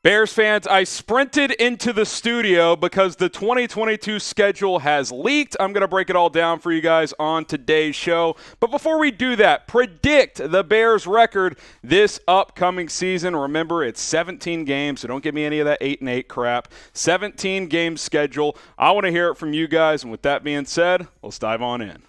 Bears fans, I sprinted into the studio because the 2022 schedule has leaked. I'm going to break it all down for you guys on today's show. But before we do that, predict the Bears record this upcoming season. Remember, it's 17 games, so don't give me any of that 8-8 crap. 17 game schedule. I want to hear it from you guys. And with that being said, let's dive on in.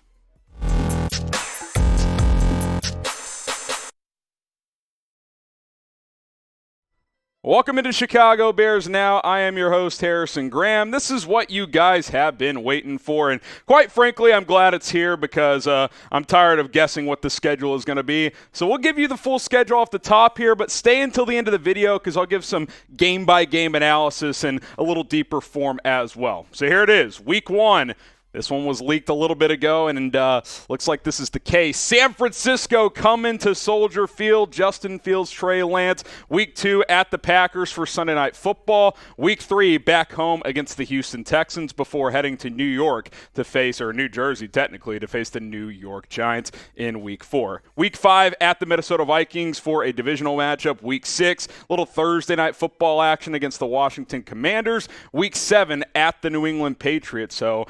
Welcome into Chicago Bears Now. I am your host, Harrison Graham. This is what you guys have been waiting for, and quite frankly, I'm glad it's here because I'm tired of guessing what the schedule is going to be. So we'll give you the full schedule off the top here, but stay until the end of the video because I'll give some game-by-game analysis in a little deeper form as well. So here it is, Week 1. This one was leaked a little bit ago, and looks like this is the case. San Francisco coming to Soldier Field. Justin Fields, Trey Lance. Week 2 at the Packers for Sunday Night Football. Week 3 back home against the Houston Texans before heading to New York to face, or New Jersey technically, to face the New York Giants in Week 4. Week 5 at the Minnesota Vikings for a divisional matchup. Week 6, little Thursday Night Football action against the Washington Commanders. Week 7 at the New England Patriots. So,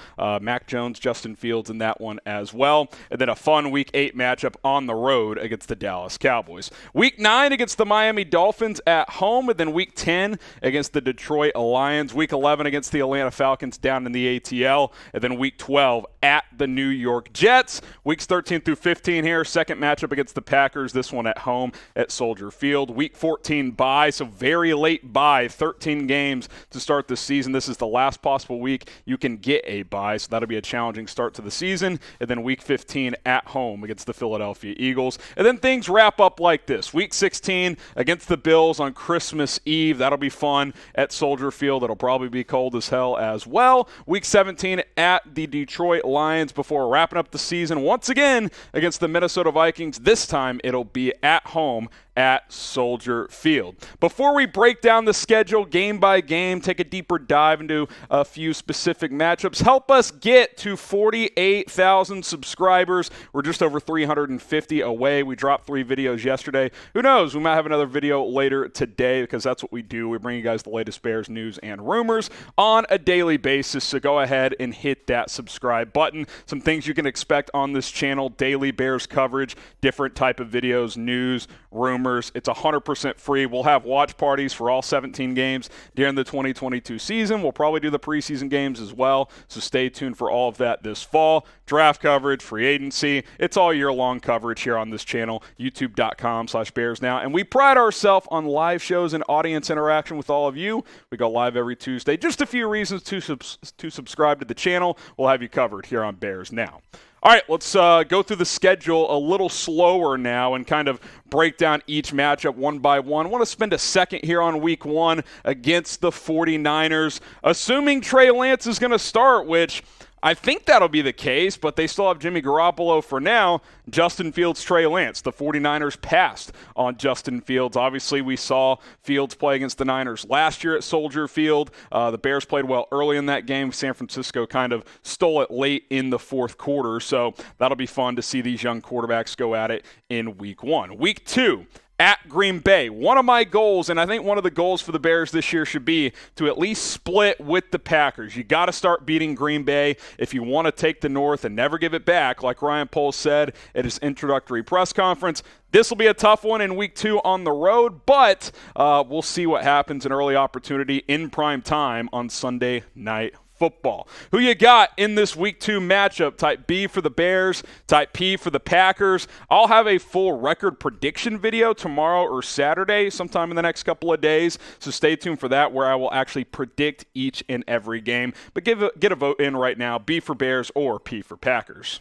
Mac Jones, Justin Fields in that one as well. And then a fun Week 8 matchup on the road against the Dallas Cowboys. Week 9 against the Miami Dolphins at home, and then Week 10 against the Detroit Lions. Week 11 against the Atlanta Falcons down in the ATL, and then Week 12 at the New York Jets. Weeks 13 through 15 here, second matchup against the Packers, this one at home at Soldier Field. Week 14 bye, so very late bye, 13 games to start the season. This is the last possible week you can get a bye, so that'll be a challenging start to the season. And then Week 15 at home against the Philadelphia Eagles. And then things wrap up like this. Week 16 against the Bills on Christmas Eve. That'll be fun at Soldier Field. It'll probably be cold as hell as well. Week 17 at the Detroit Lions before wrapping up the season once again against the Minnesota Vikings. This time it'll be at home at Soldier Field. Before we break down the schedule game by game, take a deeper dive into a few specific matchups, help us get to 48,000 subscribers. We're just over 350 away. We dropped 3 videos yesterday. Who knows? We might have another video later today because that's what we do. We bring you guys the latest Bears news and rumors on a daily basis. So go ahead and hit that subscribe button. Some things you can expect on this channel: daily Bears coverage, different type of videos, news, rumors. It's 100% free. We'll have watch parties for all 17 games during the 2022 season. We'll probably do the preseason games as well, so stay tuned for all of that this fall. Draft coverage, free agency. It's all year-long coverage here on this channel, youtube.com/BearsNow. And we pride ourselves on live shows and audience interaction with all of you. We go live every Tuesday. Just a few reasons to subscribe to the channel. We'll have you covered here on Bears Now. All right, let's go through the schedule a little slower now and kind of break down each matchup one by one. I want to spend a second here on Week 1 against the 49ers. Assuming Trey Lance is going to start, which I think that'll be the case, but they still have Jimmy Garoppolo for now. Justin Fields, Trey Lance. The 49ers passed on Justin Fields. Obviously, we saw Fields play against the Niners last year at Soldier Field. The Bears played well early in that game. San Francisco kind of stole it late in the fourth quarter, so that'll be fun to see these young quarterbacks go at it in Week 1. Week 2. At Green Bay. One of my goals, and I think one of the goals for the Bears this year should be to at least split with the Packers. You got to start beating Green Bay if you want to take the North and never give it back, like Ryan Poles said at his introductory press conference. This will be a tough one in Week 2 on the road, but we'll see what happens. An early opportunity in prime time on Sunday Night Football. Who you got in this Week 2 matchup? Type B for the Bears, type P for the Packers. I'll have a full record prediction video tomorrow or Saturday, sometime in the next couple of days, so stay tuned for that, where I will actually predict each and every game. But get a vote in right now, B for Bears or P for Packers.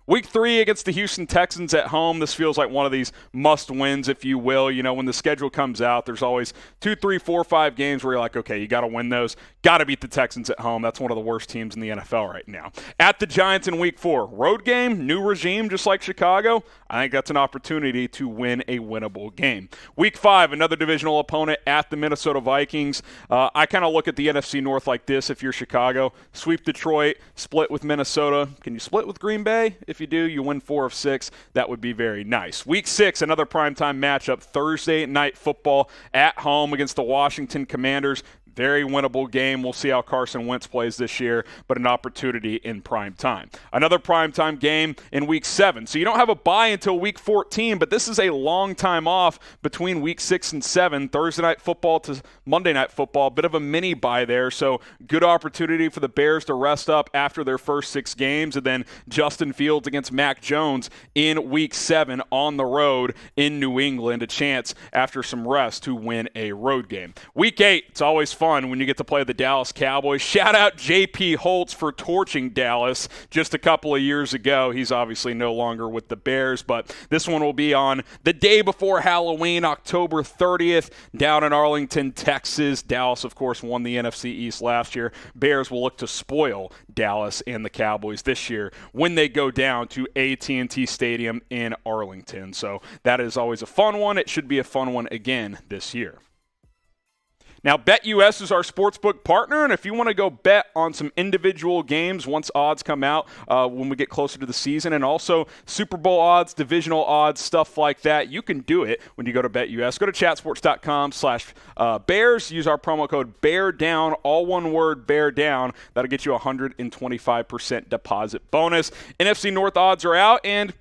Week 3 against the Houston Texans at home. This feels like one of these must-wins, if you will. You know, when the schedule comes out, there's always 2, 3, 4, 5 games where you're like, okay, you got to win those. Got to beat the Texans at home. That's one of the worst teams in the NFL right now. At the Giants in Week 4. Road game, new regime, just like Chicago. I think that's an opportunity to win a winnable game. Week 5, another divisional opponent at the Minnesota Vikings. I kind of look at the NFC North like this if you're Chicago. Sweep Detroit, split with Minnesota. Can you split with Green Bay if if you do, you win 4 of 6. That would be very nice. Week 6, another primetime matchup, Thursday night football at home against the Washington Commanders. Very winnable game. We'll see how Carson Wentz plays this year, but an opportunity in prime time. Another primetime game in Week 7. So you don't have a bye until Week 14, but this is a long time off between Week 6 and 7. Thursday night football to Monday night football. Bit of a mini bye there, so good opportunity for the Bears to rest up after their first 6 games, and then Justin Fields against Mac Jones in Week 7 on the road in New England. A chance after some rest to win a road game. Week 8, it's always fun when you get to play the Dallas Cowboys. Shout out J.P. Holtz for torching Dallas just a couple of years ago. He's obviously no longer with the Bears, but this one will be on the day before Halloween, October 30th, down in Arlington, Texas. Dallas, of course, won the NFC East last year. Bears will look to spoil Dallas and the Cowboys this year when they go down to AT&T Stadium in Arlington. So that is always a fun one. It should be a fun one again this year. Now, BetUS is our sportsbook partner, and if you want to go bet on some individual games once odds come out when we get closer to the season, and also Super Bowl odds, divisional odds, stuff like that, you can do it when you go to BetUS. Go to chatsports.com/Bears. Use our promo code BEARDOWN, all one word, BEARDOWN. That'll get you a 125% deposit bonus. NFC North odds are out, and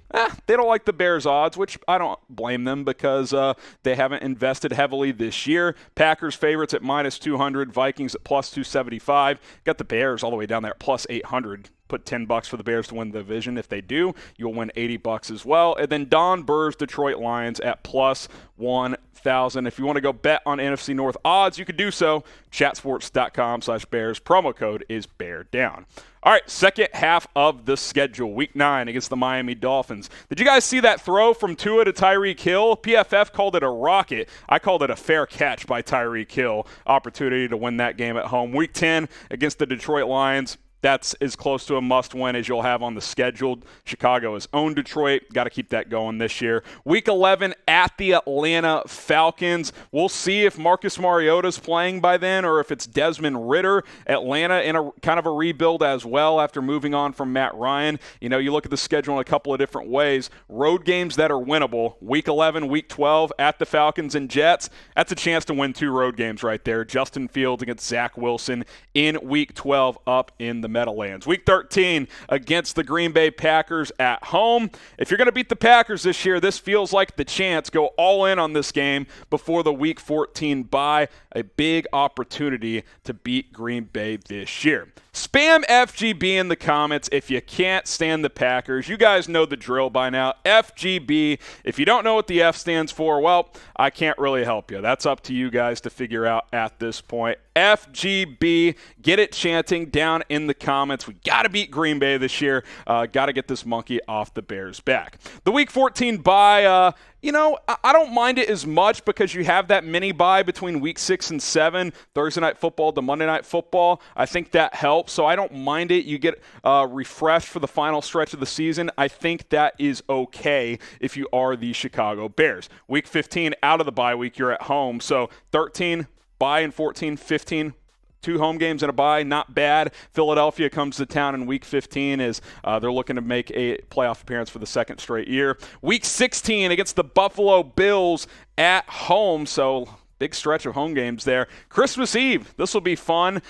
they don't like the Bears odds, which I don't blame them because they haven't invested heavily this year. Packers favorites at -200, Vikings at +275. Got the Bears all the way down there at +800. Put $10 for the Bears to win the division. If they do, you'll win $80 as well. And then Don Burr's Detroit Lions at +1,000. If you want to go bet on NFC North odds, you can do so. Chatsports.com/Bears. Promo code is BEARDOWN. All right, second half of the schedule. Week 9 against the Miami Dolphins. Did you guys see that throw from Tua to Tyreek Hill? PFF called it a rocket. I called it a fair catch by Tyreek Hill. Opportunity to win that game at home. Week 10 against the Detroit Lions. That's as close to a must-win as you'll have on the schedule. Chicago has owned Detroit. Got to keep that going this year. Week 11 at the Atlanta Falcons. We'll see if Marcus Mariota's playing by then or if it's Desmond Ridder. Atlanta in a kind of a rebuild as well after moving on from Matt Ryan. You know, you look at the schedule in a couple of different ways. Road games that are winnable. Week 11, Week 12 at the Falcons and Jets. That's a chance to win 2 road games right there. Justin Fields against Zach Wilson in Week 12 up in the Meadowlands. Week 13 against the Green Bay Packers at home. If you're going to beat the Packers this year, this feels like the chance. Go all in on this game before the Week 14 bye. A big opportunity to beat Green Bay this year. Spam FGB in the comments if you can't stand the Packers. You guys know the drill by now. FGB. If you don't know what the F stands for, well, I can't really help you. That's up to you guys to figure out at this point. FGB. Get it chanting down in the comments. We got to beat Green Bay this year. Got to get this monkey off the Bears' back. The Week 14 bye, I don't mind it as much because you have that mini bye between Week 6 and 7, Thursday night football to Monday night football. I think that helps, so I don't mind it. You get refreshed for the final stretch of the season. I think that is okay if you are the Chicago Bears. Week 15 out of the bye week, you're at home, so 13 bye and 14, 15 2 home games and a bye, not bad. Philadelphia comes to town in Week 15 as they're looking to make a playoff appearance for the second straight year. Week 16 against the Buffalo Bills at home, so big stretch of home games there. Christmas Eve, this will be fun.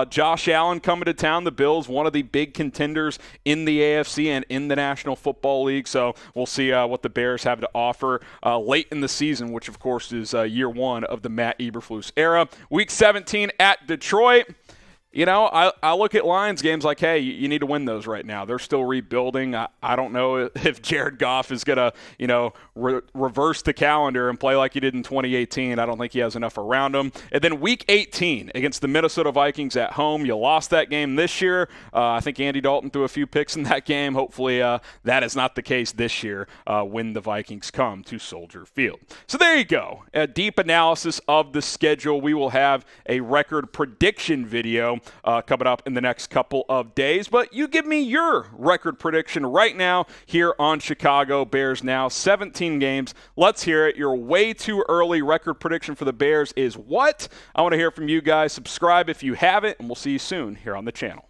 Josh Allen coming to town. The Bills, one of the big contenders in the AFC and in the National Football League. So we'll see what the Bears have to offer late in the season, which, of course, is year 1 of the Matt Eberflus era. Week 17 at Detroit. I look at Lions games like, hey, you need to win those right now. They're still rebuilding. I don't know if Jared Goff is going to, reverse the calendar and play like he did in 2018. I don't think he has enough around him. And then Week 18 against the Minnesota Vikings at home. You lost that game this year. I think Andy Dalton threw a few picks in that game. Hopefully that is not the case this year when the Vikings come to Soldier Field. So there you go. A deep analysis of the schedule. We will have a record prediction video coming up in the next couple of days. But you give me your record prediction right now here on Chicago Bears Now. 17 games. Let's hear it. Your way too early record prediction for the Bears is what? I want to hear from you guys. Subscribe if you haven't, and we'll see you soon here on the channel.